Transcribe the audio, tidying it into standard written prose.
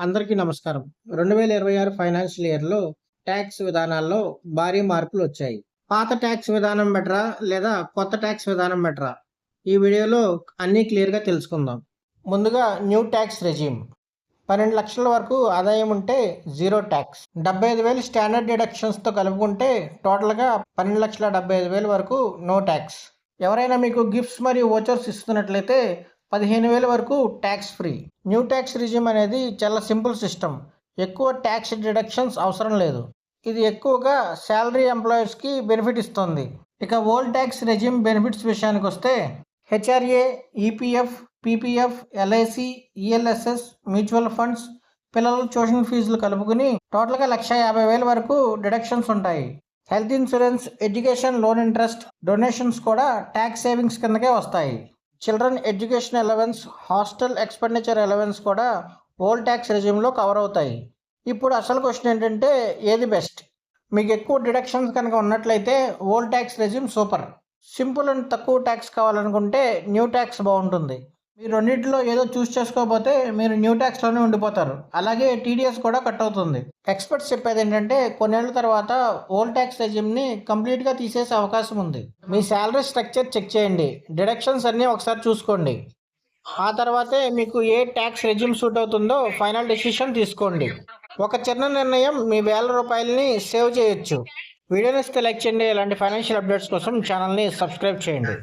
అందరికీ నమస్కారం. 2026 ఫైనాన్షియల్ ఇయర్‌లో టాక్స్ విధానాల్లో భారీ మార్పులొచ్చాయి. పాత టాక్స్ విధానం బెటరా? లేదా కొత్త టాక్స్ విధానం బెటరా? ఈ వీడియోలో అన్నీ క్లియర్‌గా తెలుసుకుందాం. ముందుగా న్యూ టాక్స్ రెజీమ్. 12,00,000 వరకు ఆదాయం ఉంటే జీరో టాక్స్. 75,000 స్టాండర్డ్ డిడక్షన్స్‌తో కలుపుకుంటే టోటల్‌గా 12,75,000 వరకు నో టాక్స్. ఎవరైనా మీకు గిఫ్ట్స్ మరియు వోచర్స్ ఇస్తున్నట్లయితే 15,000 వరకు tax free. New tax regime అనేది చాలా సింపుల్ సిస్టమ్. ఎక్కువ ట్యాక్స్ డిడక్షన్స్ అవసరం లేదు. ఇది ఎక్కువగా శాలరీ ఎంప్లాయీస్కి బెనిఫిట్ ఇస్తుంది. ఇక ఓల్డ్ ట్యాక్స్ రెజిమ్ బెనిఫిట్స్ విషయానికి వస్తే HRA, EPF, PPF, LIC, ELSS, mutual funds, పిల్లల ట్యూషన్ ఫీజులు కలుపుకుని టోటల్గా 1,50,000 వరకు డిడక్షన్స్ ఉంటాయి. Health insurance, education loan interest, donations కూడా ట్యాక్స్ సేవింగ్స్ కిందకే వస్తాయి. Children education allowance, hostel expenditure allowance కూడా ఓల్డ్ ట్యాక్స్ రెజ్యూమ్లో కవర్ అవుతాయి. ఇప్పుడు అసలు క్వశ్చన్ ఏంటంటే ఏది బెస్ట్? మీకు ఎక్కువ డిడక్షన్స్ కనుక ఉన్నట్లయితే old tax resume super. Simple and తక్కువ ట్యాక్స్ కావాలనుకుంటే న్యూ ట్యాక్స్ బాగుంటుంది. మీరు రెండింటిలో ఏదో చూస్ చేసుకోకపోతే మీరు న్యూ ట్యాక్స్లోనే ఉండిపోతారు. అలాగే టీడీఎస్ కూడా కట్ అవుతుంది. ఎక్స్పర్ట్స్ చెప్పేది ఏంటంటే కొన్నేళ్ల తర్వాత ఓల్డ్ ట్యాక్స్ రెజ్యూమ్ని కంప్లీట్గా తీసేసే అవకాశం ఉంది. మీ శాలరీ స్ట్రక్చర్ చెక్ చేయండి, డిడక్షన్స్ అన్నీ ఒకసారి చూసుకోండి. ఆ తర్వాతే మీకు ఏ ట్యాక్స్ రెజ్యూమ్ సూట్ అవుతుందో ఫైనల్ డెసిషన్ తీసుకోండి. ఒక చిన్న నిర్ణయం మీ వేల రూపాయలని సేవ్ చేయొచ్చు. వీడియోని లైక్ చేయండి. ఇలాంటి ఫైనాన్షియల్ అప్డేట్స్ కోసం ఛానల్ని సబ్స్క్రైబ్ చేయండి.